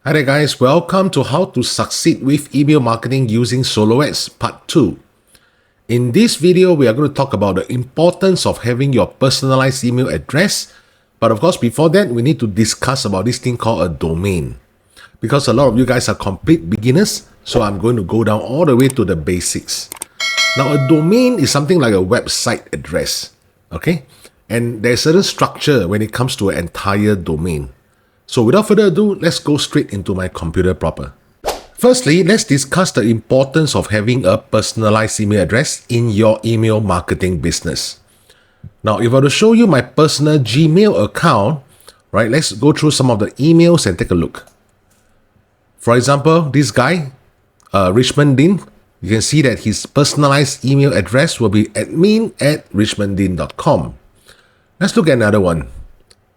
Hi there guys, welcome to How to Succeed with Email Marketing Using Solo Ads Part 2. In this video, we are going to talk about the importance of having your personalized email address. But of course, before that, we need to discuss about this thing called a domain. Because a lot of you guys are complete beginners, so I'm going to go down all the way to the basics. Now, a domain is something like a website address, okay? And there's a certain structure when it comes to an entire domain. So without further ado, let's go straight into my computer proper. Firstly, let's discuss the importance of having a personalized email address in your email marketing business. Now, if I were to show you my personal Gmail account, right, let's go through some of the emails and take a look. For example, this guy, Richmond Dean, you can see that his personalized email address will be admin@richmonddean.com. Let's look at another one.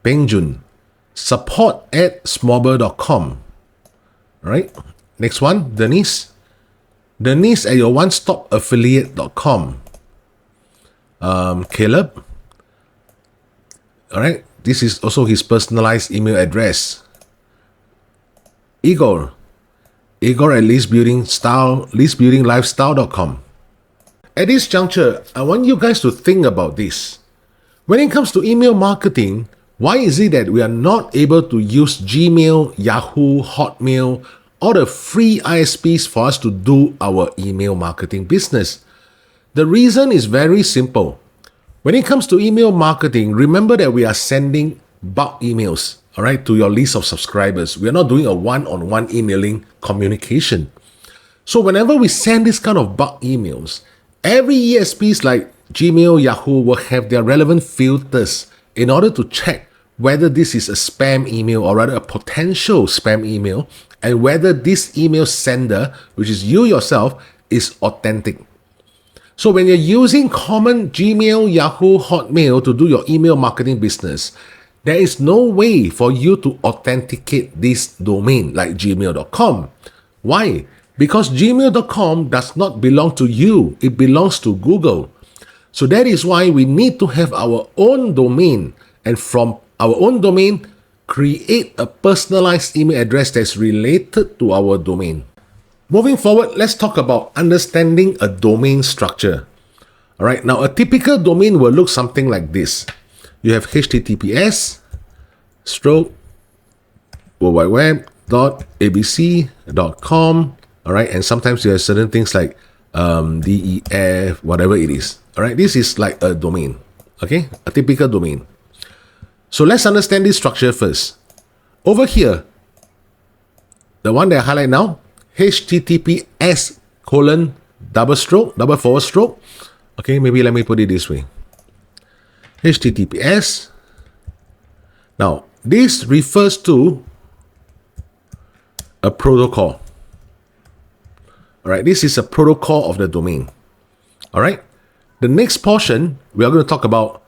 Peng Jun, support@smallbird.com. Right? Next one, Denise at your one-stop-affiliate.com. Caleb. Alright, this is also his personalized email address. Igor at listbuildinglifestyle.com. At this juncture, I want you guys to think about this. When it comes to email marketing, why is it that we are not able to use Gmail, Yahoo, Hotmail, or the free ISPs for us to do our email marketing business? The reason is very simple. When it comes to email marketing, remember that we are sending bulk emails, all right, to your list of subscribers. We are not doing a one-on-one emailing communication. So whenever we send this kind of bulk emails, every ESPs like Gmail, Yahoo will have their relevant filters in order to check whether this is a spam email or rather a potential spam email, and whether this email sender, which is you yourself, is authentic. So when you're using common Gmail, Yahoo, Hotmail to do your email marketing business, there is no way for you to authenticate this domain like gmail.com. Why? Because gmail.com does not belong to you. It belongs to Google. So that is why we need to have our own domain, and from our own domain, create a personalized email address that's related to our domain. Moving forward, let's talk about understanding a domain structure. All right, now a typical domain will look something like this. You have https://worldwideweb.abc.com. All right, and sometimes you have certain things like DEF, whatever it is. All right, this is like a domain. Okay, a typical domain. So let's understand this structure first. Over here, the one that I highlight now, https://. Okay, maybe let me put it this way. https. Now, this refers to a protocol. All right, this is a protocol of the domain. All right, the next portion, we are going to talk about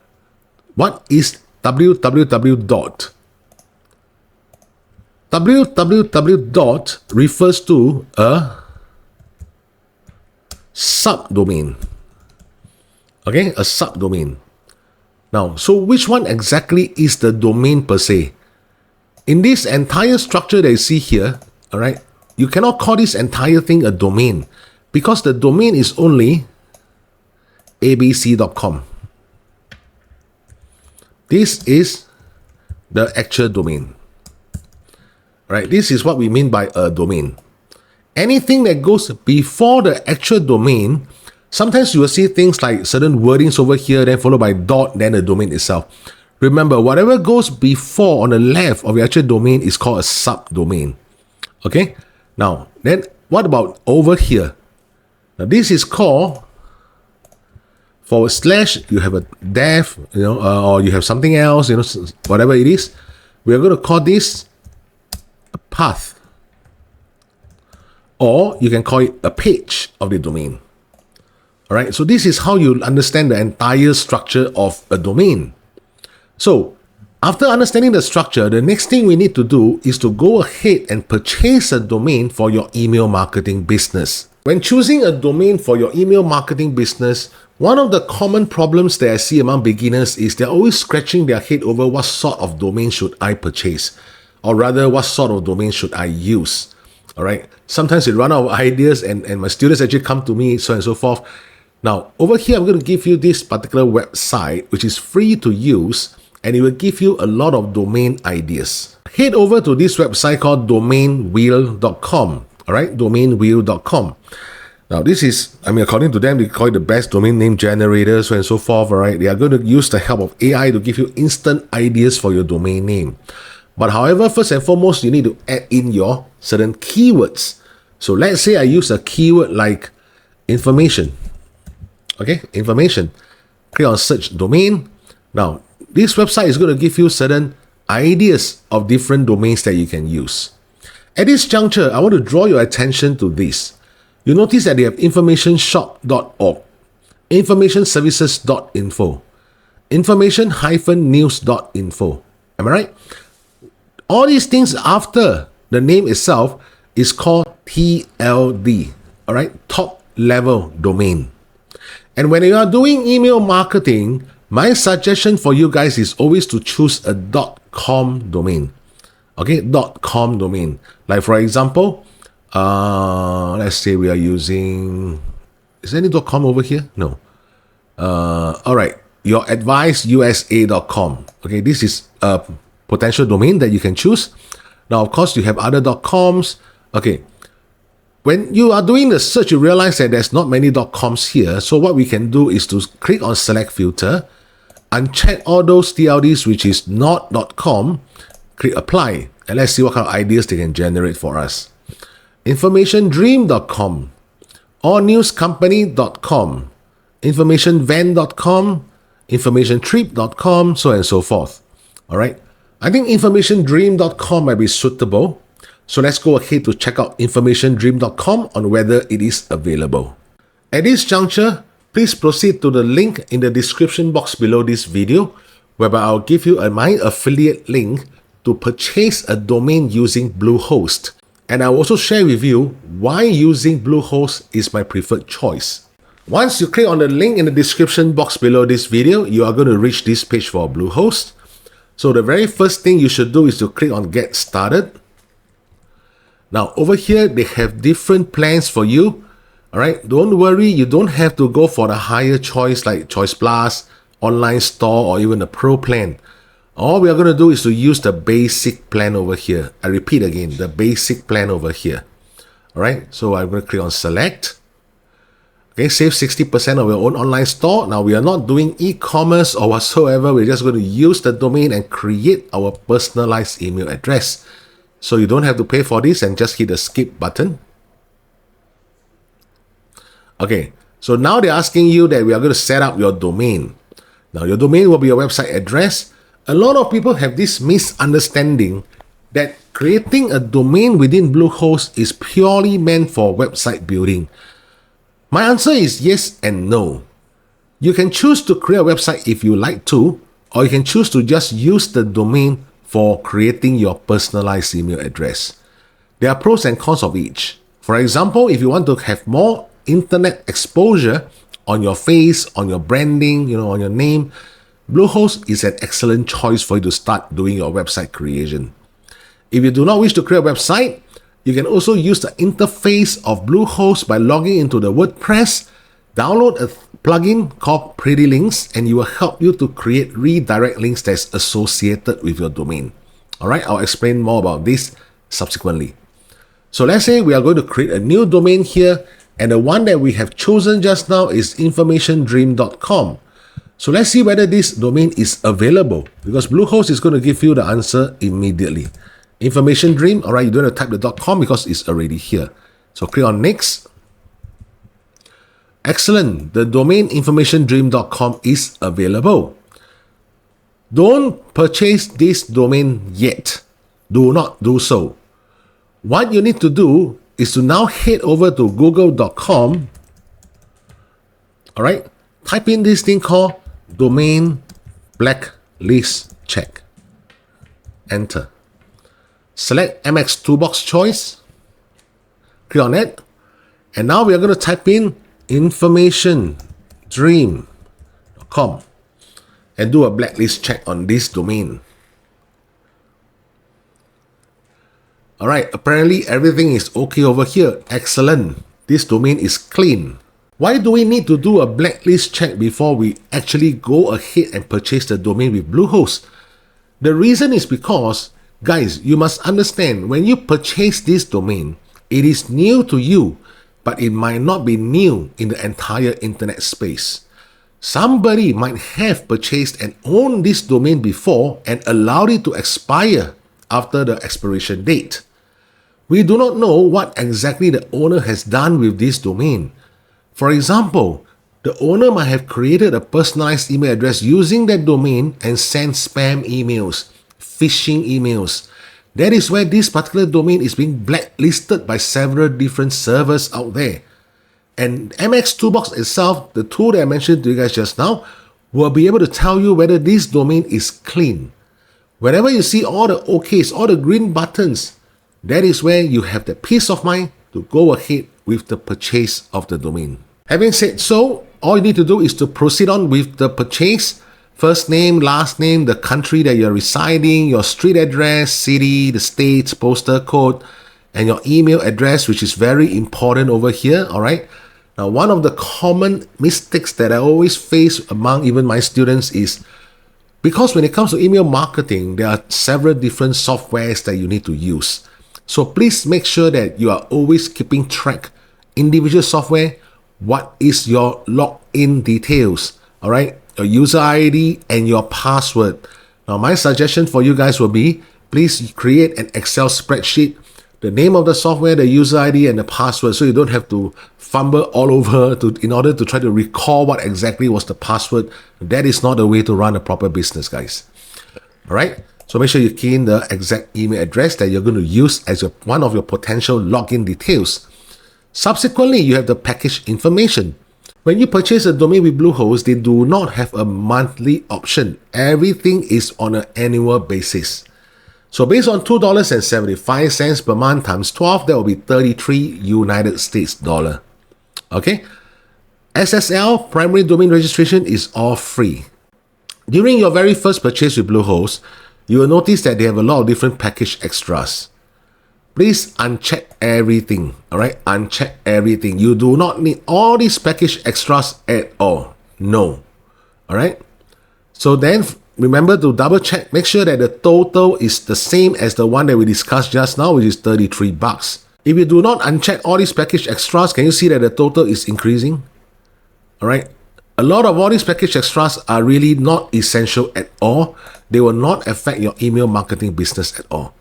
what is www. www. refers to a subdomain. Okay, a subdomain. Now, so which one exactly is the domain per se? In this entire structure that you see here, all right, you cannot call this entire thing a domain because the domain is only abc.com. This is the actual domain. Right? This is what we mean by a domain. Anything that goes before the actual domain, sometimes you will see things like certain wordings over here, then followed by dot, then the domain itself. Remember, whatever goes before on the left of the actual domain is called a subdomain. Okay? Now, then what about over here? Now, this is called / you have a def, or you have something else, whatever it is. We are going to call this a path, or you can call it a page of the domain. All right, so this is how you understand the entire structure of a domain. So after understanding the structure, the next thing we need to do is to go ahead and purchase a domain for your email marketing business. When choosing a domain for your email marketing business, one of the common problems that I see among beginners is they're always scratching their head over what sort of domain should I purchase. Or rather, what sort of domain should I use? All right. Sometimes we run out of ideas and my students actually come to me, so on and so forth. Now, over here, I'm going to give you this particular website, which is free to use, and it will give you a lot of domain ideas. Head over to this website called domainwheel.com. All right, domainwheel.com. Now, this is, according to them, they call it the best domain name generator, so on and so forth. All right, they are going to use the help of AI to give you instant ideas for your domain name. But however, first and foremost, you need to add in your certain keywords. So let's say I use a keyword like information. Okay, information. Click on search domain. Now, this website is going to give you certain ideas of different domains that you can use. At this juncture, I want to draw your attention to this. You notice that they have informationshop.org, informationservices.info, information-news.info. Am I right? All these things after the name itself is called TLD, all right, top level domain. And when you are doing email marketing, my suggestion for you guys is always to choose a .com domain. Okay, .com domain. Like for example, let's say we are using, is there any .com over here? No. All right, youradviceusa.com. Okay, this is a potential domain that you can choose. Now, of course, you have other .coms. Okay. When you are doing the search, you realize that there's not many .coms here. So what we can do is to click on select filter, uncheck all those TLDs which is not .com, click apply, and let's see what kind of ideas they can generate for us. Informationdream.com, allnewscompany.com, informationvan.com, informationtrip.com, so on and so forth. All right. I think informationdream.com might be suitable. So let's go ahead to check out informationdream.com on whether it is available. At this juncture, please proceed to the link in the description box below this video, whereby I'll give you my affiliate link to purchase a domain using Bluehost. And I'll also share with you why using Bluehost is my preferred choice. Once you click on the link in the description box below this video, you are going to reach this page for Bluehost. So the very first thing you should do is to click on Get Started. Now over here, they have different plans for you. All right, don't worry, you don't have to go for the higher choice like Choice Plus, Online Store, or even the Pro plan. All we are going to do is to use the basic plan over here. I repeat again, the basic plan over here. All right, so I'm going to click on Select. Okay, save 60% of your own online store. Now we are not doing e-commerce or whatsoever. We're just going to use the domain and create our personalized email address. So you don't have to pay for this and just hit the skip button. Okay, so now they're asking you that we are going to set up your domain. Now your domain will be your website address. A lot of people have this misunderstanding that creating a domain within Bluehost is purely meant for website building. My answer is yes and no. You can choose to create a website if you like to, or you can choose to just use the domain for creating your personalized email address. There are pros and cons of each. For example, if you want to have more internet exposure on your face, on your branding, on your name, Bluehost is an excellent choice for you to start doing your website creation. If you do not wish to create a website, you can also use the interface of Bluehost by logging into the WordPress, download a plugin called Pretty Links, and it will help you to create redirect links that's associated with your domain. All right, I'll explain more about this subsequently. So let's say we are going to create a new domain here, and the one that we have chosen just now is informationdream.com. So let's see whether this domain is available, because Bluehost is going to give you the answer immediately. Information Dream, all right, you don't have to type the .com because it's already here. So click on Next. Excellent, the domain informationdream.com is available. Don't purchase this domain yet. Do not do so. What you need to do is to now head over to google.com. All right, type in this thing called domain blacklist check. Enter. Select MX Toolbox choice. Click on it. And now we are going to type in informationdream.com and do a blacklist check on this domain. Alright, apparently everything is okay over here. Excellent. This domain is clean. Why do we need to do a blacklist check before we actually go ahead and purchase the domain with Bluehost? The reason is because, guys, you must understand when you purchase this domain, it is new to you, but it might not be new in the entire internet space. Somebody might have purchased and owned this domain before and allowed it to expire after the expiration date. We do not know what exactly the owner has done with this domain. For example, the owner might have created a personalized email address using that domain and sent spam emails, phishing emails. That is where this particular domain is being blacklisted by several different servers out there. And MX Toolbox itself, the tool that I mentioned to you guys just now, will be able to tell you whether this domain is clean. Whenever you see all the OKs, all the green buttons, that is where you have the peace of mind to go ahead with the purchase of the domain. Having said so, all you need to do is to proceed on with the purchase. First name, last name, the country that you're residing, your street address, city, the state, postal code, and your email address, which is very important over here, all right? Now, one of the common mistakes that I always face among even my students is because when it comes to email marketing, there are several different softwares that you need to use. So please make sure that you are always keeping track, individual software, what is your login details, all right? Your user ID and your password. Now, my suggestion for you guys will be, please create an Excel spreadsheet, the name of the software, the user ID, and the password, so you don't have to fumble all over in order to try to recall what exactly was the password. That is not the way to run a proper business, guys. All right? So make sure you key in the exact email address that you're going to use as one of your potential login details. Subsequently, you have the package information. When you purchase a domain with Bluehost, they do not have a monthly option. Everything is on an annual basis. So based on $2.75 per month times 12, that will be 33 United States dollar. Okay? SSL, primary domain registration, is all free. During your very first purchase with Bluehost, you will notice that they have a lot of different package extras. Please uncheck everything, all right? Uncheck everything. You do not need all these package extras at all. No, all right? So then remember to double check, make sure that the total is the same as the one that we discussed just now, which is 33 bucks. If you do not uncheck all these package extras, can you see that the total is increasing? All right? A lot of all these package extras are really not essential at all. They will not affect your email marketing business at all.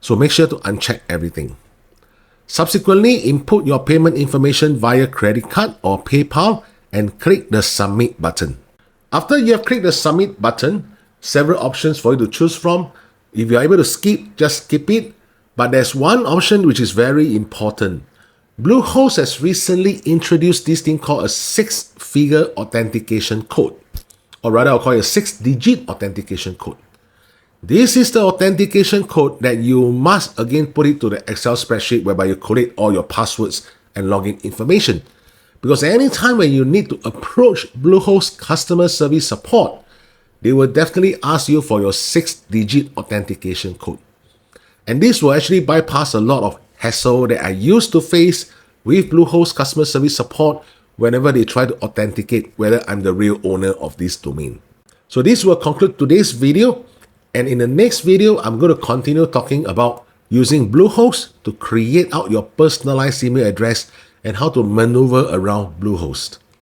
So make sure to uncheck everything. Subsequently, input your payment information via credit card or PayPal and click the submit button. After you have clicked the submit button, several options for you to choose from. If you're able to skip, just skip it. But there's one option which is very important. Bluehost has recently introduced this thing called a 6-figure authentication code. Or rather, I'll call it a 6-digit authentication code. This is the authentication code that you must again put it to the Excel spreadsheet whereby you collate all your passwords and login information. Because anytime when you need to approach Bluehost customer service support, they will definitely ask you for your 6-digit authentication code. And this will actually bypass a lot of hassle that I used to face with Bluehost customer service support whenever they try to authenticate whether I'm the real owner of this domain. So this will conclude today's video. And in the next video, I'm going to continue talking about using Bluehost to create out your personalized email address and how to maneuver around Bluehost.